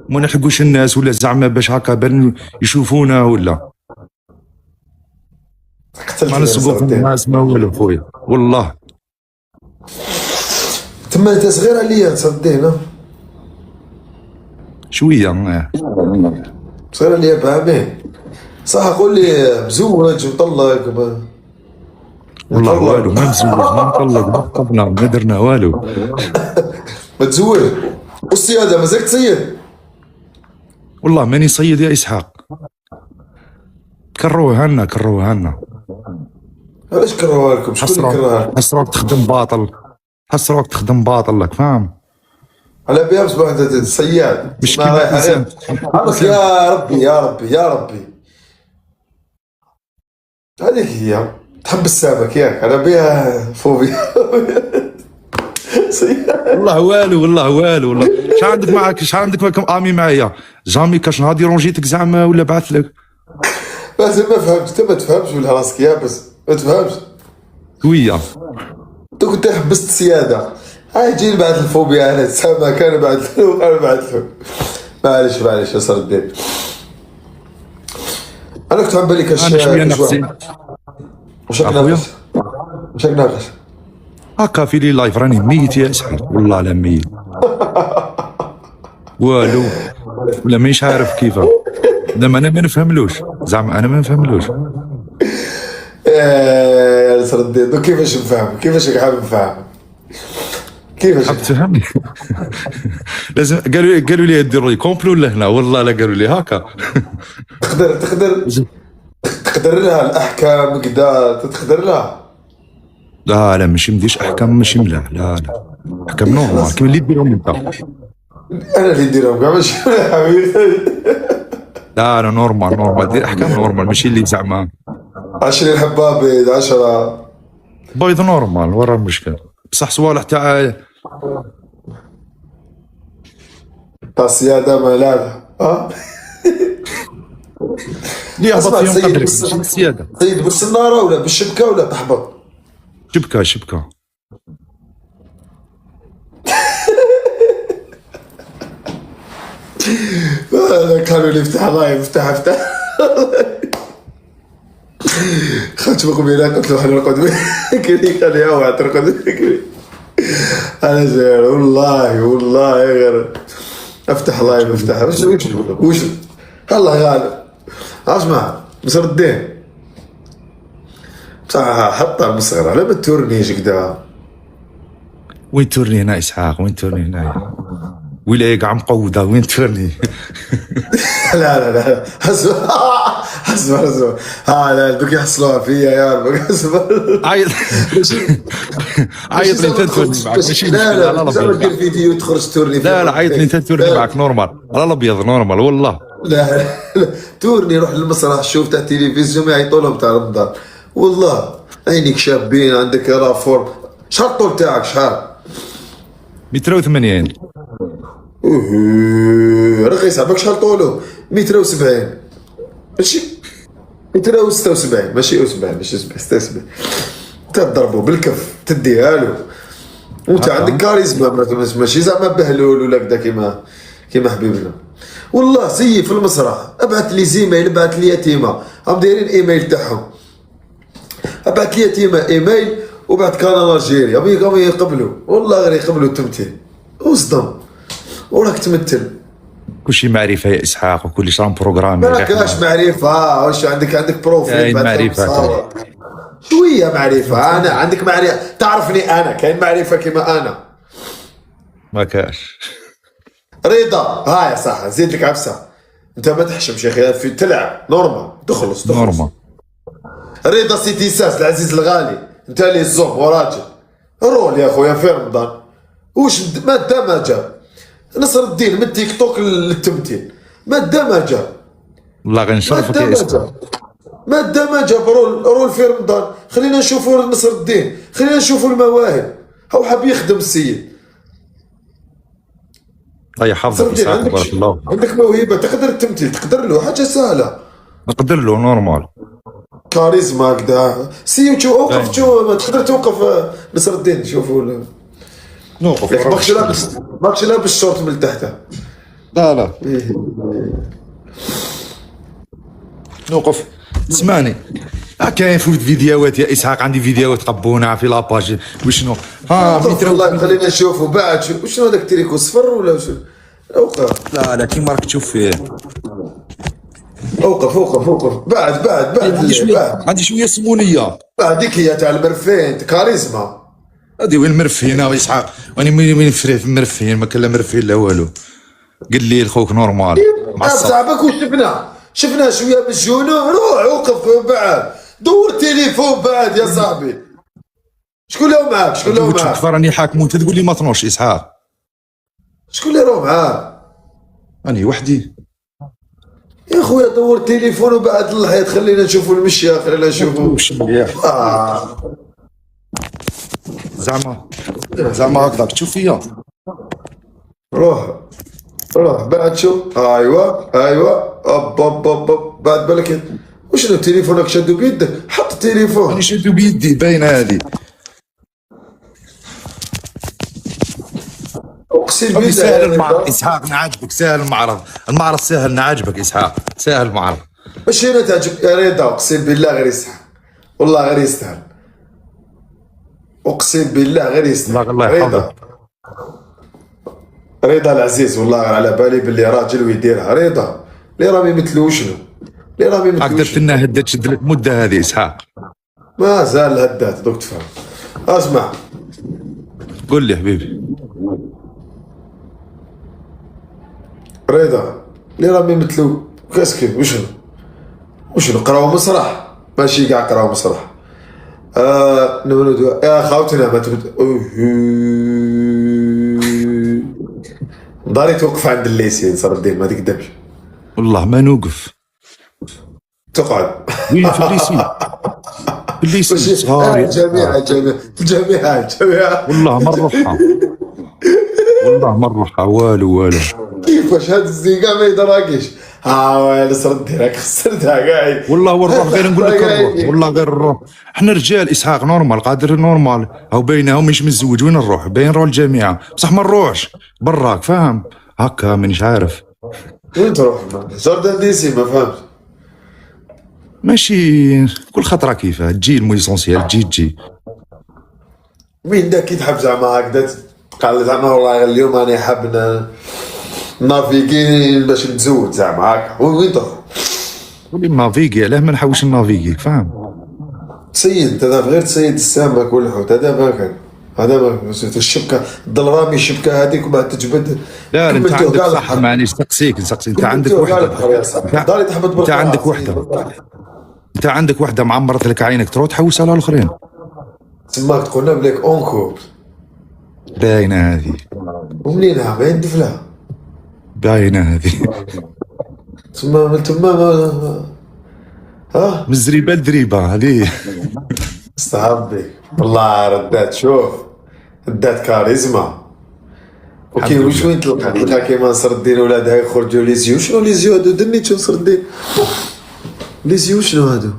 ما نحرقوش الناس ولا زعما باش هكا بان يشوفونا ولا ما قتلتني نسبقوا في الناس ما والو خويا والله. تما انت صغير عليا نصر الدين، شويه صغير عليا بعامين صح. قول لي مزوج مطلق والله والو، ما مزوج ما مطلق ما خطبنا ما درنا والو. ما تزوج والسيادة مازالك تسيد؟ والله ماني صيد يا اسحاق، كروها لنا كروها لنا. علاش كرهوها لكم؟ شكون اللي كرهها؟ حسروك تخدم باطل، حسروك تخدم باطل لك فاهم. على بها بصباح انت صياد مش ما كيما رايح الانسان عليك. يا ربي يا ربي يا ربي، هذيك هي تحب السمك ياك، على بها فوبيا. صياد والله والو والله والو والله. شحال عندك معاك شحال عندك معاك امي معايا جامي كاش نهار يرونجيتك زعما ولا بعث لك بس ما فهمتش. انت ما تفهمش ولا راسك يابس ما تفهمش. شويه. انت كنت حبست سياده، هاي جي بعد الفوبيا على السمك انا بعث له انا بعث له. معليش معليش يا صار الدين. انا كنت عم بالي كاش انا شويه نفسي وشك اخويا ناقص وشك ناقص. هكا في لي لايف راني ميت يا اسحاق والله لا ميت والو ولا مانيش عارف كيفاه. زعما انا ما نفهملوش زعما انا ما نفهملوش. يا نصر الدين كيفاش نفهم؟ كيفاش حاب نفهم؟ كيفاش حاب تفهمني؟ لازم قالوا لي ديروا لي كومبلو لهنا والله لا قالوا لي هكا. تقدر لها الاحكام كدا تقدر لها؟ لا لا ماشي مديش احكام ماشي لا لا لا احكام نورمال كيما اللي ديرهم انت. انا اللي نديرهم كاع ماشي حبيبي. لا لا نورمال نورمال دير احكام نورمال ماشي اللي زعما 20 حبه بيض 10 بيض نورمال ورا المشكل. بصح صوالح تاع السياده ما لا اللي هبط اسمع فيهم سيد قدرك ماشي السياده. سيد بالسناره ولا بالشبكه ولا تحبط؟ شبكه شبكه. كانوا اللي يفتح الله يفتح خرجت بقبيله قلت له حنا نرقد كري قال لي اوعى ترقد كري. انا زين والله والله غير افتح الله يفتح. وش الله غالب. اسمع نصر الدين بصح حطها المصغر على ما تورنيش كدا. وين تورني هنا اسحاق وين تورني هنا ولا كاع مقوده وين تورني. لا لا لا حسب لا دوك يحصلوها فيا يا رب حسب. عيط عيط لي انت تورني معك ماشي لا لا زعما دير فيديو تخرج تورني. لا لا عيط لي انت تورني معك نورمال على الابيض نورمال والله. لا تورني روح للمسرح شوف تاع التلفزيون يعيطوا لهم تاع رمضان والله عينيك شابين عندك رافور. شحال الطول تاعك شحال؟ 180. رخيص عباك شحال طولو؟ 170 ماشي 176 ماشي 70 ماشي 76 تضربو بالكف تديها له وانت عندك كاريزما ماشي زعما بهلول ولا كدا كيما حبيبنا. والله سيي في المسرح ابعث لي زيميل ابعث لي يتيمه هم دايرين ايميل تاعهم ابعث لي يتيمه ايميل وبعد كانال الجيري ابي يقبلوا والله غير يقبلوا التمثيل وصدم وراك تمثل. كلشي معرفه يا اسحاق وكلشي راه بروغرام. ما كاش معرفه واش عندك بروفيل معرفه شويه معرفه. انا عندك معرفه تعرفني انا كاين معرفه كيما انا ما كاش. رضا هاي صح زيد لك عفسه انت ما تحشمش يا اخي في تلعب نورمال تخلص نورمال. رضا سيتي ساس العزيز الغالي انت اللي الزوم وراجل رول يا خويا في رمضان وش ما دمجه نصر الدين من تيك توك للتمثيل ما دمجه والله غنشرفك يا اسحاق ما دمجه رول في رمضان. خلينا نشوفوا نصر الدين خلينا نشوفوا المواهب هو حاب يخدم السيد. الله يحفظك اسحاق بارك الله. عندك موهبه تقدر التمثيل تقدر له حاجه سهله نقدر له نورمال كاريزما كدا سي توقف تقدر توقف نصر الدين شوفوا نوقف ماكش لابس الشورت من تحت لا نوقف. اسمعني، كاين فوت فيديوهات يا اسحاق، عندي فيديوهات قبونها في لاباج وشنو. والله خلينا نشوفوا بعد. شنو هذاك التريكو صفر ولا شنو؟ اوقف. لا كيما راك تشوف فيه. اوقف بعد عندي شويه سمونيه. هذيك هي تاع المرفين كاريزما. هادي وين المرفهين يا اسحاق؟ وين نفري في المرفهين؟ ما كان لا مرفهين لا والو. قل لي الخوك نورمال صاحبك شفنا شويه من الجنون. روح وقف بعد، دور تليفون بعد يا صاحبي. شكون اللي معاك؟ كيف راني حاكم وانت تقول لي ما تنوش اسحاق؟ شكون اللي معاك؟ راني وحدي يا خويا. دور تليفون وبعد الحيط. خلينا نشوفوا المشيه، خلينا نشوفوا. زعما هكذاك تشوف فيا. روح بعد شوف. ايوا اب بعد بالك. وشنو تليفونك شادو بيدك؟ حط التليفون. راني شادو بيدي باينه هذه. اقسم بالله سهل المعرض اسحاق، نعجبك. سهل المعرض سهل، نعجبك اسحاق. سهل المعرض. ماشي انا تعجبك يا رضا. اقسم بالله غير يسحق، والله غير يستاهل. اقسم بالله غير يستاهل. الله يحفظك. رضا العزيز والله على بالي باللي راجل ويديرها. رضا اللي راه ما يمثلوش شنو، اللي راه ما يمثلوش. درت لنا هدات شد لك مده هذه اسحاق. ما زال الهدات دوك تفهم. اسمع قول لي حبيبي. رضا اللي راه ما يمثلو كاسكي. وشنو قراو مسرح؟ ماشي كاع قراو مسرح. يا خاوتنا ما داري توقف عند الليسين صار الدين. ما تقدمش والله ما نوقف. تقعد وين في الليسين؟ في الليسين صغار. الجامعة والله ما نروحها والو. كيفاش هاد الزيقة ما يدراكيش. وين صردي راك خسرتها كاع. والله والروح غير نقول لك الروح. والله غير الروح. احنا رجال اسحاق نورمال، قادر نورمال. هاو باينهم مش متزوج. وين نروح؟ باين نروح الجامعة بصح ما نروحش براك، فاهم؟ هكا مانيش عارف وين تروح. جوردان دي سي ما فهمت. ماشي كل خطره كيفاه تجي المويسونسيال تجي. مين داك يتحب زعما هكذا قال زعما والله اليوم راني حاب نافيكي باش نتزوج زعما هكا. وين تروح؟ قولي نافيكي. علاه ما نحوش نافيكي، فاهم؟ تسيد هذا غير تسيد السمك والحوت. هذا ما كان. الشبكه الظلامي الشبكه هذيك وبعد تجبد. لا انت عندك صح. معليش نسقسيك انت عندك وحده. انت عندك وحده معمرت لك عينك، تروح تحوسها للاخرين. تماك تقولنا بليك اونكور باينه هذه. ومنينها ما يندف لها. باينه هذه. تما من الزريبه لدريبه هذه. استهبي والله ردات. شوف ردات كاريزما. اوكي وش وين تلقى كيما نصر الدين ولادها يخرجوا لي زيو. شنو لي زيو هادو؟ دني تشوف نصر الدين لي زيو شنو هادو؟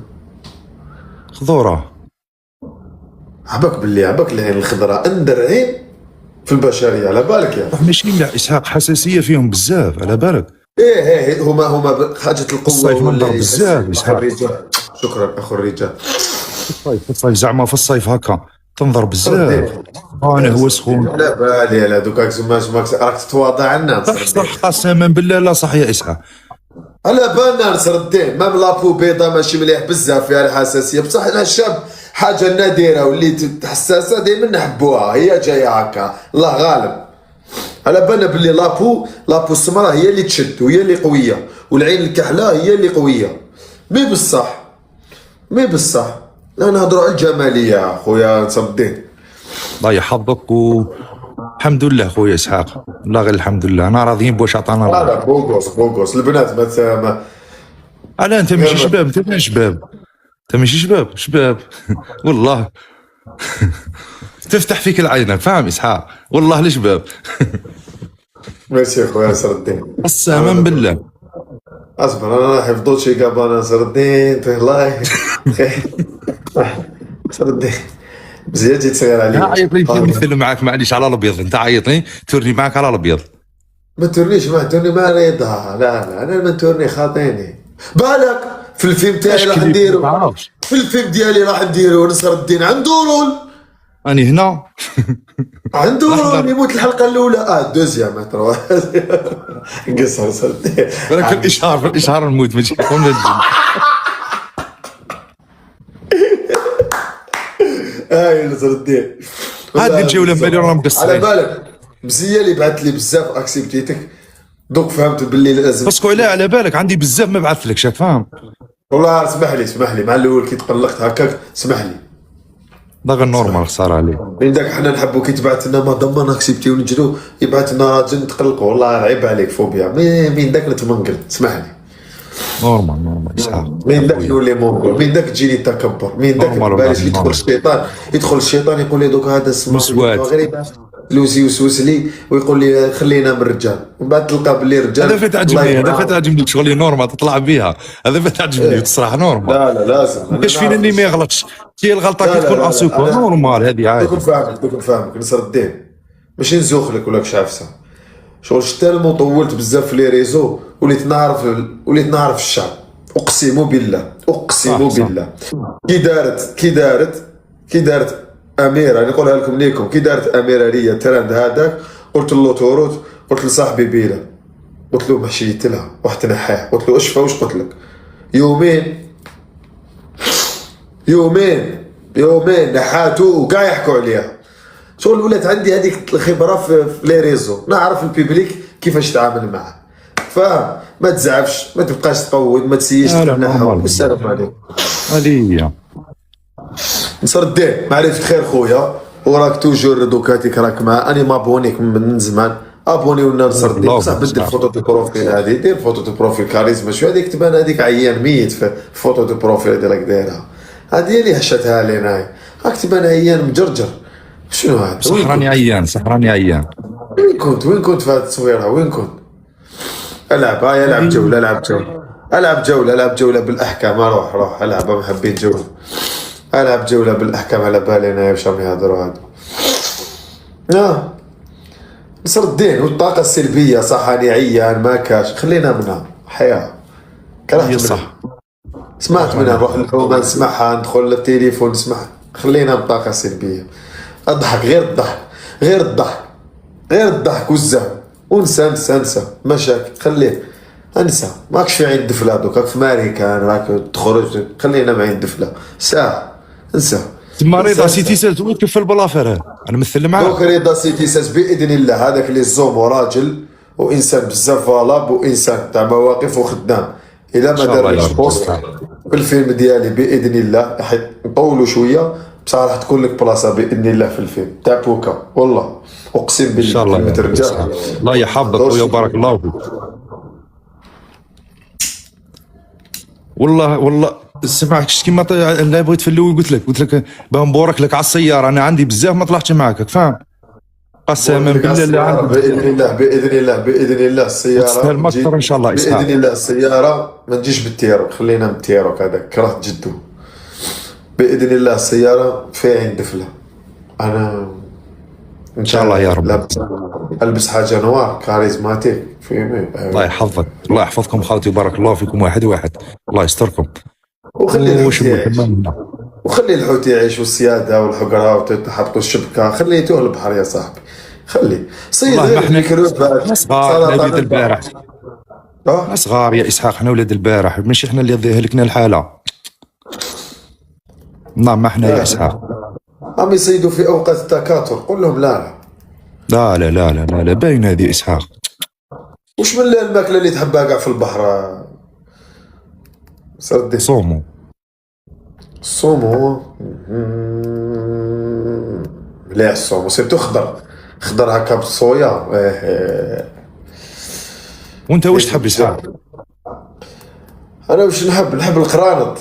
خضوره. عباك العين الخضراء اندر عين في البشريه على بالك يا ماشي. لا اسحاق حساسيه فيهم بزاف على بالك. ايه هما حاجه القوه. الصيف منضرب بزاف اسحاق. شكرا اخو الرجال. في الصيف زعما في الصيف هكا تنظر بزاف. انا هو سخون. لا بالي على دوكاك زماش راك تتواضع عنا. صح قسما بالله. لا صح يا اسحاق. على بالنا نصر الدين. مام لابو بيضا ماشي مليح بزاف فيها الحساسيه بصح انا الشاب حاجه نادره وليت حساسه دائما نحبوها. هي جايه هكا الله غالب. على بالنا باللي لابو السمراء هي اللي تشد وهي اللي قويه، والعين الكحله هي اللي قويه. مي بصح لا نهضروا على الجماليه خويا نصر الدين. الله يحفظك الحمد لله خويا اسحاق. والله غير الحمد لله. انا راضيين بواش عطانا الله. لا بوغوس البنات ما علاه انت ماشي شباب. انت ماشي شباب. انت ماشي شباب والله. تفتح فيك العين، فاهم اسحاق؟ والله الشباب. ميرسي خويا نصر الدين. قسما بالله. اصبر انا حفظت شي قبل نصر الدين. الله نصر الدين مزيان جيت صغير عليا. عيط لي نمثل معاك معليش على الابيض. انت عيطني تورني معاك على الابيض. ما تورنيش، ما تورني ما ريضها، لا انا ما تورني خاطيني بالك. في الفيلم تاعي راح نديرو، في الفيلم ديالي راح نديرو نصر الدين عنده رول، اني هنا عنده رول يموت الحلقه الاولى دوزيام تروا قصر نصر الدين. ولكن الاشهار في الاشهار نموت ماشي كون الجن. نصر الدين هذه الجوله بالي راهم مقصرين. على بالك مزيه اللي بعث لي بزاف اكسبتيتك، دوك فهمت باللي لازم. باسكو على بالك عندي بزاف ما بعثلكش راك فاهم. والله اسمح لي مع الاول كي تقلقت هكاك، اسمح لي داك النورمال صار عليه. من داك حنا نحبوا كي تبعث لنا ما ضمن اكسبتي ونجرو، يبعث لنا راجل نتقلقوا، والله عيب عليك فوبيا من داك نتمنقل. اسمح لي نورمال اسحاق. من داك نولي مونغول، من داك تجيني التكبر، من داك باليش يدخل الشيطان يقول لي دوك هذا مسواد غير لوسي يوسوس لي ويقول لي خلينا من الرجال، ومن بعد تلقى باللي رجال. هذا فات عجبني، هذا فات عجبني شغلي نورمال تطلع بيها، هذا فات عجبني تصراحه نورمال. لا لازم كاش فينا اللي ما يغلطش، هي الغلطه كي تكون اسوكو نورمال هذه عادي. دوك نفهمك نصر الدين، ماشي نزوخ لك ولا كشافسه. شغل شتالمو طولت بزاف في لي ريزو، وليت نعرف الشعب، اقسم بالله بالله. كي دارت اميره، نقولها لكم ليكم، كي دارت اميره ليا الترند هذاك، قلت له توروت، قلت لصاحبي بيلا، قلت له مشيت لها واحد تنحاه، قلت له اشفى واش قلت لك، يومين نحاتو وكاع يحكوا عليها. شغل ولات عندي هذيك الخبره في لي ريزو، نعرف البيبليك كيفاش تعامل معاه، فما تزعفش، ما تبقاش تقود، ما تسيش تنحى. السلام عليكم. هذه نصر الدين معرفة خير خويا، وراك توجور دوكاتيك راك مع اني مابونيك من زمان، ابوني ولا نصر الدين بصح بدل فوتو دو بروفيل هذه، دير فوتو دو بروفيل كاريزما شو هذيك تبان هذيك عيان ميت في فوتو دو بروفيل اللي راك دايرها، هذه اللي هشتها لينا راك تبان عيان مجرجر. شنو هذا؟ صحراني عيان. وين كنت في هذه التصويره؟ وين كنت؟ العب جوله بالاحكام، روح العب محبين جوله، العب جوله بالاحكام على بالي انا واش راهم يهضروا هادو. نصر الدين والطاقه السلبيه صح، اني عيان ما كاش، خلينا منها حياه، كرهت منها، سمعت منها، نروح الحومه نسمعها، ندخل للتليفون نسمعها، خلينا من الطاقه السلبيه. اضحك غير الضحك والزهو، ونسى مشاكل، خليه انسى، ماكش في عين دفله دوك، راك في ماريكان راك تخرج، خلينا مع عين دفله ساعه، انسى. تما رضا سيتي سالت وكفل بلافير، انا نمثل معاه. دوك رضا سيتي سالت باذن الله، هذاك اللي زوم راجل وانسان بزاف فالاب، وانسان تاع مواقف وخدام، الا ما دارش بوست في الفيلم ديالي باذن الله، حيت نطولوا شويه بصح راح تكون لك بلاصه باذن الله في الفيلم تاع بوكا، والله اقسم بالله ان شاء الله. الله يحفظك ويبارك الله فيك. والله سمعك كيما لا بغيت في الاول قلت لك باه نبورك لك على السياره، انا عندي بزاف ما طلعتش معاك فاهم. قسما بالله باذن الله السياره المكتر ان شاء الله باذن الله السياره ما تجيش بالتيروك، خلينا من التيروك هذاك كرهت جدو. باذن الله السياره فيها عين دفله، انا ان شاء الله يا رب البس حاجه نوار كاريزماتيك فهمي. الله يحفظك، الله يحفظكم خالتي، بارك الله فيكم واحد الله يستركم. وخلي الحوت يعيش، والسياده والحقره وتحطوا الشبكه، خليتوه البحر يا صاحبي، خلي صيد غير الكروب صغار البارح، صغار يا اسحاق، احنا ولاد البارح، ماشي احنا اللي هلكنا الحاله. نعم ما احنا يا اسحاق عم يصيدوا في اوقات التكاثر، قول لهم لا باين هذه اسحاق. وش من الماكله اللي تحبها كاع في البحر؟ سردي صومو مليح الصومو، سيرتو خضر هكا بالصويا. وانت واش تحب اسحاق؟ انا واش نحب القرانط،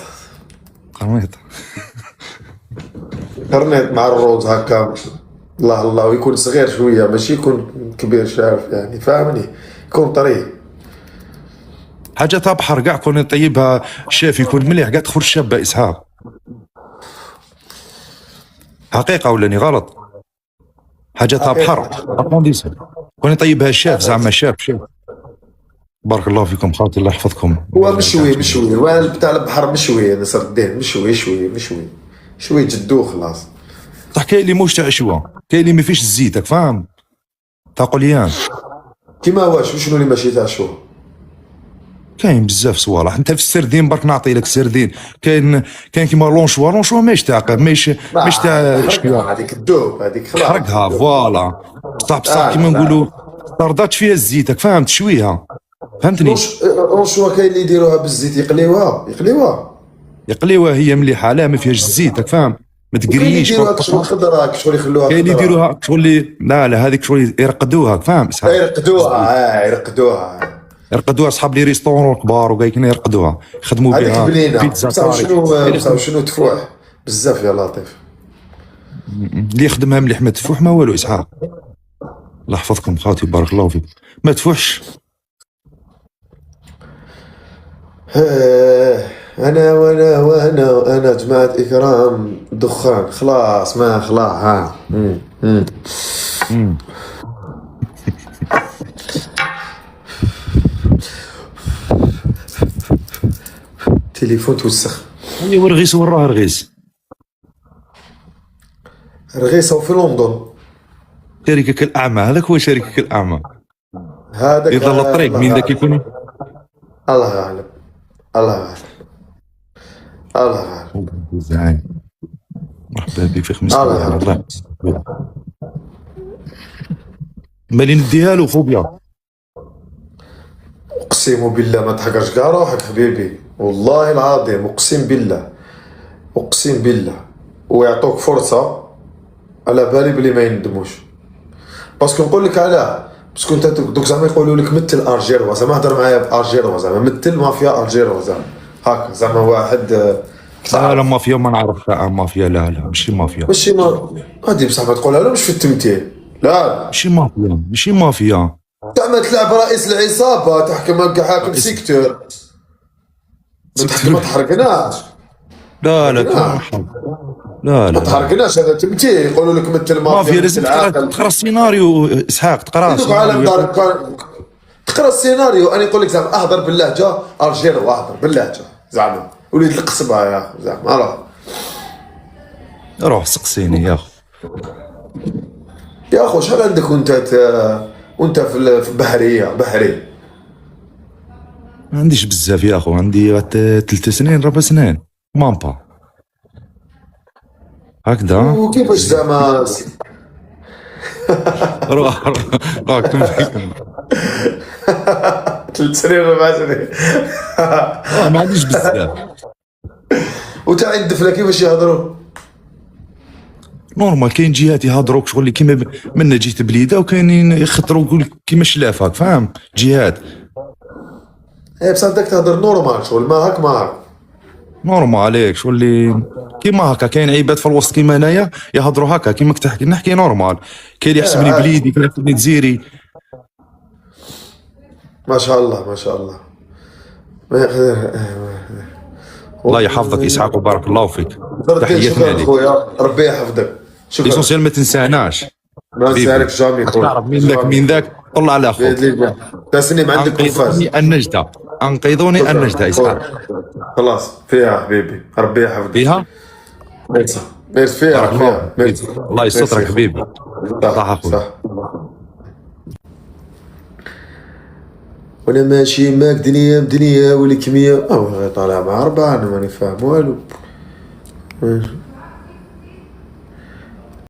قرنيط مع الروز هكا، الله ويكون صغير شويه، ماشي يكون كبير شارف يعني، فاهمني، يكون طري، حاجه تاع بحر كاع كون طيبها شاف يكون مليح كاع تخرج شابه اسحاق. حقيقه ولاني غلط؟ حاجه تاع بحر وانا طيبها شاف زعما شاف. بارك الله فيكم خاطر الله يحفظكم. هو مشوي وانا بتاع البحر مشوي، نصر الدين مشوي جدو خلاص. صح كاين اللي موش تاع شوا، كاين اللي ما فيش زيتك فاهم، تاع قليان كيما واش وشنو اللي ماشي تاع شو؟ كاين بزاف صوالح. انت في السردين برك نعطي لك السردين، كاين كيما لونشوا ماهيش تاع ماهيش تاع شكوا، هذيك الدوب هذيك خلاص حرقها فوالا. بصح كيما نقولوا طردات فيها زيتك فاهم، تشويها فهمتني. لونشوا كاين اللي يديروها بالزيت يقليوها هي مليحه، لا ما فيهاش زيتك فاهم، ما تقريش. يديروها شغل خضراء شغل يخلوها، كاين اللي يديروها شغل لا هذيك شغل يرقدوها فاهم. يرقدوها اصحاب لي ريستورون كبار وكاين يرقدوها يخدموا بها بيتزا. شنو تفوح بزاف يا لطيف اللي يخدمها مليح. ما تفوح ما والو اسحاق، الله يحفظكم خاوتي بارك الله فيك. ما تفوحش. وانا جماعة اكرام دخان خلاص ما خلاص ها. تليفون توسخ. ايوا رغيس وراه رغيس في لندن. شركك الاعمى هذاك هو شركك الاعمى. هذاك يضل الطريق من ذاك يكون. الله اعلم. زين مرحبا بك في خميس. الله مالي نديها له فوبيا. اقسم بالله ما تحقرش كاع روحك حبيبي، والله العظيم اقسم بالله ويعطوك فرصه على بالي بلي ما يندموش. باسكو نقول لك علاه، باسكو انت دوك زعما يقولوا لك مثل ارجيروا، زعما هضر معايا بارجيروا، زعما مثل مافيا ارجيروا، زعما هاك زعما واحد. لا مافيا ما نعرفها. مافيا لا ماشي مافيا. هادي بصح ما تقولها له مش في التمثيل. لا ماشي مافيا. زعما تلعب رئيس العصابه، تحكم كحاكم سيكتور، ما تحرقناش. لا ما تحرقناش، هذا تمثيل. يقولوا لك مثل مافيا لازم تقرا السيناريو اسحاق، تقرا السيناريو. انا نقول لك زعما اهضر باللهجه ارجيرو، اهضر باللهجه زعما وليد القصبه يا اخي زعما روح سقسيني يا اخو. يا اخو شحال عندك وانت في بحري؟ ما عنديش بزاف يا اخو، عندي 3 سنين 4 سنين مامبا هكذا. وكيفاش زعما روح كمل 3 سنين 4 سنين ما عنديش بزاف. وتاع الدفله كيفاش يهضروا؟ نورمال، كاين جهات يهضروك شغل كيما منا جيت بليده، وكاينين يخطروا كيما شلافك فاهم، جهات. بصح بدك تهضر نورمال شغل ما هاك نورمال عليك شغل كيما هكا. كاين عباد في الوسط كيما انايا يهضروا هكا كيما كتحكي، نحكي نورمال. كاين اللي يحسبني بليدي، كاين اللي يحسبني جزيري. ما شاء الله الله يحفظك اسحاق وبارك الله فيك. تحياتنا لك خويا، ربي يحفظك. شكرا. ليسونسيال ما تنساناش، ما نسالك جامي خويا. تعرف من ذاك طلع على اخوك. تسني ما عندك كفاز. انقذوني النجدة اسحاق. خلاص فيها حبيبي، ربي يحفظك. فيها فيها الله يسترك حبيبي. صح. وانا ماشي معاك دنيا ولي كمية طالع مع 4. انا ماني فاهم والو.